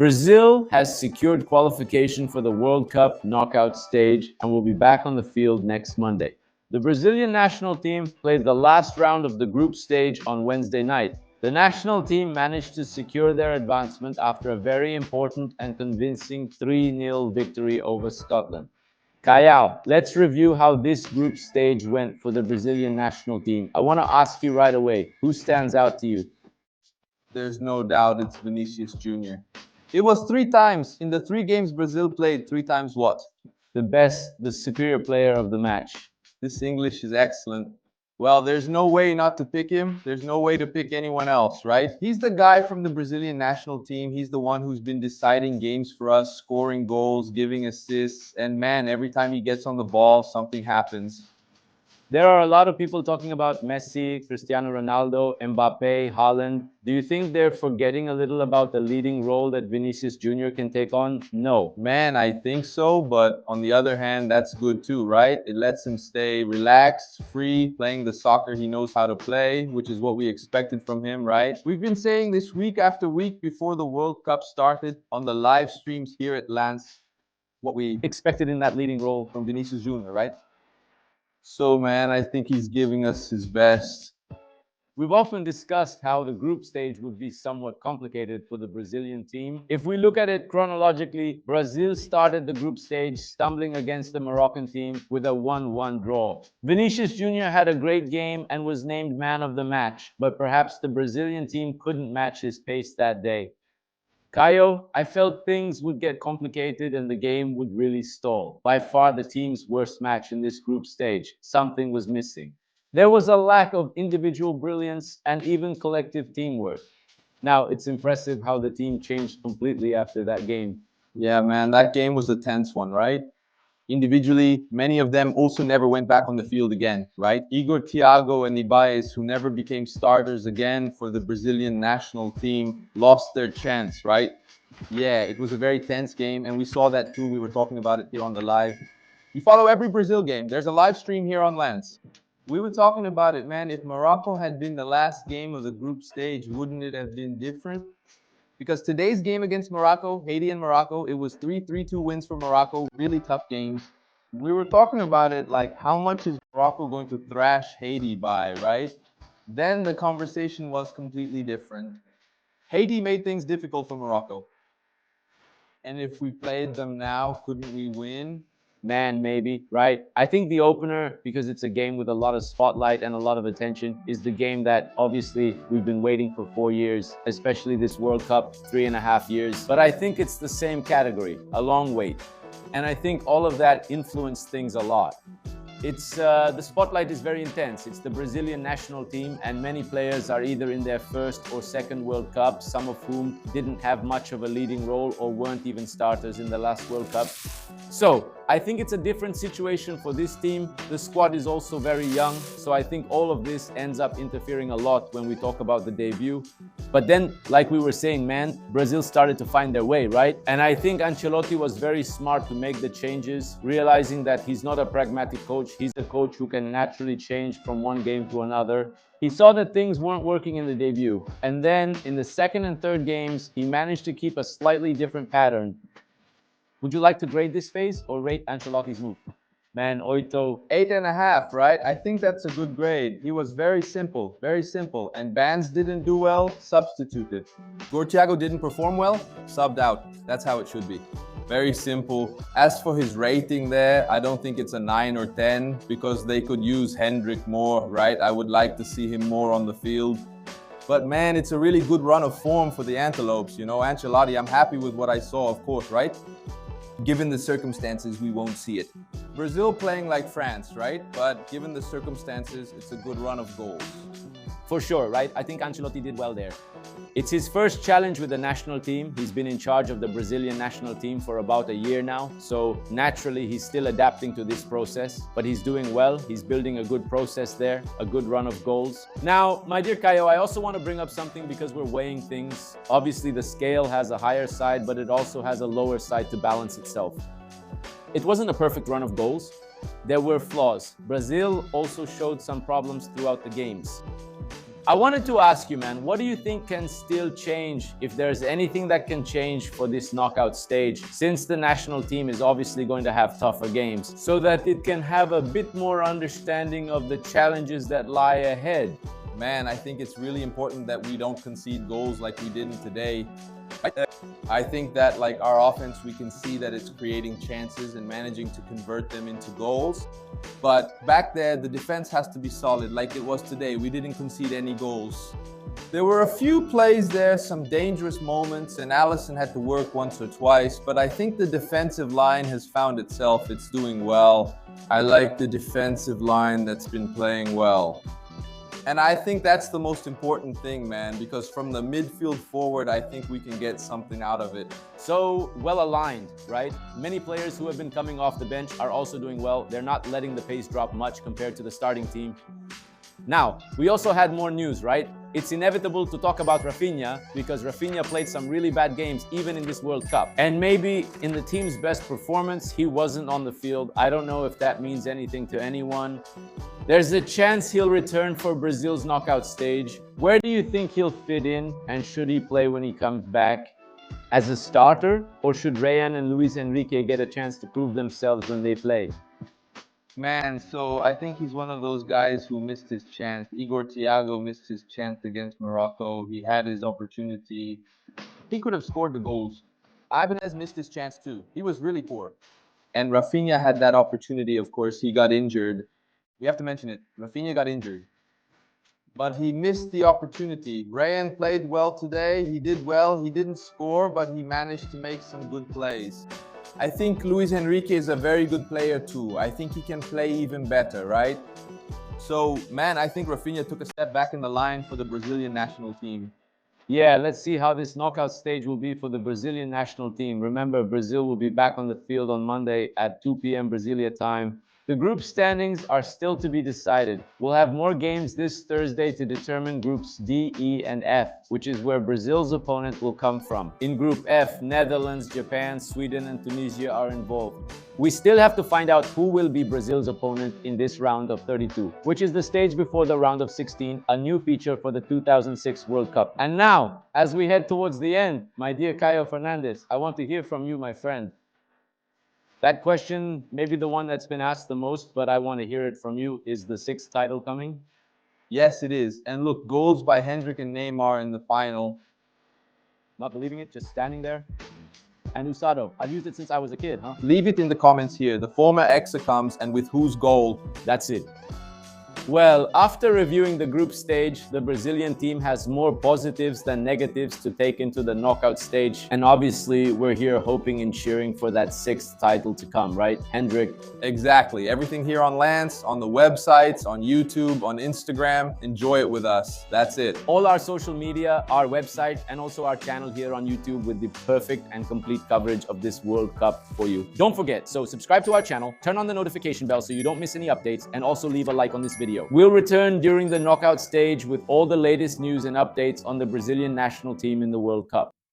Brazil has secured qualification for the World Cup knockout stage and will be back on the field next Monday. The Brazilian national team played the last round of the group stage on Wednesday night. The national team managed to secure their advancement after a very important and convincing 3-0 victory over Scotland. Kayao, let's review how this group stage went for the Brazilian national team. I want to ask you right away, who stands out to you? There's no doubt it's Vinícius Júnior. It was 3 times in the 3 games Brazil played. 3 times what? The best, the superior player of the match. This English is excellent. Well, there's no way not to pick him. There's no way to pick anyone else, right? He's the guy from the Brazilian national team. He's the one who's been deciding games for us, scoring goals, giving assists. And man, every time he gets on the ball, something happens. There are a lot of people talking about Messi, Cristiano Ronaldo, Mbappe, Haaland. Do you think they're forgetting a little about the leading role that Vinicius Jr. can take on? No. Man, I think so, but on the other hand, that's good too, right? It lets him stay relaxed, free, playing the soccer he knows how to play, which is what we expected from him, right? We've been saying this week after week before the World Cup started on the live streams here at Lance, what we expected in that leading role from Vinicius Jr., right? So, man, I think he's giving us his best. We've often discussed how the group stage would be somewhat complicated for the Brazilian team. If we look at it chronologically, Brazil started the group stage stumbling against the Moroccan team with a 1-1 draw. Vinicius Jr. had a great game and was named man of the match, but perhaps the Brazilian team couldn't match his pace that day. Caio, I felt things would get complicated and the game would really stall. By far the team's worst match in this group stage. Something was missing. There was a lack of individual brilliance and even collective teamwork. Now, it's impressive how the team changed completely after that game. Yeah, man, that game was a tense one, right? Individually, many of them also never went back on the field again, right? Igor, Thiago, and Ibaez, who never became starters again for the Brazilian national team, lost their chance, right? Yeah, it was a very tense game, and we saw that too. We were talking about it here on the live. You follow every Brazil game. There's a live stream here on Lance. We were talking about it, man. If Morocco had been the last game of the group stage, wouldn't it have been different? Because today's game against Morocco, Haiti and Morocco, it was 3-2 wins for Morocco. Really tough games. We were talking about it like, how much is Morocco going to thrash Haiti by, right? Then the conversation was completely different. Haiti made things difficult for Morocco. And if we played them now, couldn't we win? Man, maybe, right? I think the opener, because it's a game with a lot of spotlight and a lot of attention, is the game that obviously we've been waiting for 4 years, especially this World Cup, 3.5 years. But I think it's the same category, a long wait. And I think all of that influenced things a lot. The spotlight is very intense. It's the Brazilian national team, and many players are either in their first or second World Cup, some of whom didn't have much of a leading role or weren't even starters in the last World Cup. So I think it's a different situation for this team. The squad is also very young, so I think all of this ends up interfering a lot when we talk about the debut. But then, like we were saying, man, Brazil started to find their way, right? And I think Antjelotti was very smart to make the changes, realizing that he's not a pragmatic coach. He's a coach who can naturally change from one game to another. He saw that things weren't working in the debut. And then in the second and third games, he managed to keep a slightly different pattern. Would you like to grade this phase or rate Ancelotti's move? Man, Oito. 8.5, right? I think that's a good grade. He was very simple, very simple. And Bands didn't do well, substituted. Thiago didn't perform well, subbed out. That's how it should be. Very simple. As for his rating there, I don't think it's a 9 or 10 because they could use Hendrick more, right? I would like to see him more on the field. But man, it's a really good run of form for the Antelopes. You know, Ancelotti, I'm happy with what I saw, of course, right? Given the circumstances, we won't see it. Brazil playing like France, right? But given the circumstances, it's a good run of goals. For sure, right? I think Antjelotti did well there. It's his first challenge with the national team. He's been in charge of the Brazilian national team for about a year now. So naturally, he's still adapting to this process, but he's doing well. He's building a good process there, a good run of goals. Now, my dear Caio, I also want to bring up something because we're weighing things. Obviously, the scale has a higher side, but it also has a lower side to balance itself. It wasn't a perfect run of goals. There were flaws. Brazil also showed some problems throughout the games. I wanted to ask you, man, what do you think can still change, if there's anything that can change for this knockout stage, since the national team is obviously going to have tougher games, so that it can have a bit more understanding of the challenges that lie ahead? Man, I think it's really important that we don't concede goals like we did today. I think that like our offense, we can see that it's creating chances and managing to convert them into goals. But back there, the defense has to be solid like it was today. We didn't concede any goals. There were a few plays there, some dangerous moments, and Allison had to work once or twice, but I think the defensive line has found itself. It's doing well. I like the defensive line that's been playing well. And I think that's the most important thing, man, because from the midfield forward, I think we can get something out of it. So well aligned, right? Many players who have been coming off the bench are also doing well. They're not letting the pace drop much compared to the starting team. Now, we also had more news, right? It's inevitable to talk about Rafinha because Rafinha played some really bad games even in this World Cup. And maybe in the team's best performance, he wasn't on the field. I don't know if that means anything to anyone. There's a chance he'll return for Brazil's knockout stage. Where do you think he'll fit in, and should he play when he comes back? As a starter, or should Ryan and Luis Enrique get a chance to prove themselves when they play? Man, so I think he's one of those guys who missed his chance. Igor Thiago missed his chance against Morocco. He had his opportunity. He could have scored the goals. Ibanez missed his chance too. He was really poor. And Rafinha had that opportunity, of course. He got injured. We have to mention it. Rafinha got injured. But he missed the opportunity. Ryan played well today. He did well. He didn't score, but he managed to make some good plays. I think Luis Enrique is a very good player too. I think he can play even better, right? So, man, I think Rafinha took a step back in the line for the Brazilian national team. Yeah, let's see how this knockout stage will be for the Brazilian national team. Remember, Brazil will be back on the field on Monday at 2 p.m. Brasilia time. The group standings are still to be decided. We'll have more games this Thursday to determine groups D, E, and F, which is where Brazil's opponent will come from. In Group F, Netherlands, Japan, Sweden, and Tunisia are involved. We still have to find out who will be Brazil's opponent in this round of 32, which is the stage before the round of 16, a new feature for the 2006 World Cup. And now, as we head towards the end, my dear Caio Fernandez, I want to hear from you, my friend. That question, maybe the one that's been asked the most, but I want to hear it from you. Is the sixth title coming? Yes, it is. And look, goals by Hendrik and Neymar in the final. Not believing it, just standing there. And Usado, I've used it since I was a kid, huh? Leave it in the comments here. The former Exa comes and with whose goal? That's it. Well, after reviewing the group stage, the Brazilian team has more positives than negatives to take into the knockout stage. And obviously, we're here hoping and cheering for that sixth title to come, right, Hendrik? Exactly. Everything here on Lance, on the websites, on YouTube, on Instagram. Enjoy it with us. That's it. All our social media, our website, and also our channel here on YouTube with the perfect and complete coverage of this World Cup for you. Don't forget, so subscribe to our channel, turn on the notification bell so you don't miss any updates, and also leave a like on this video. We'll return during the knockout stage with all the latest news and updates on the Brazilian national team in the World Cup.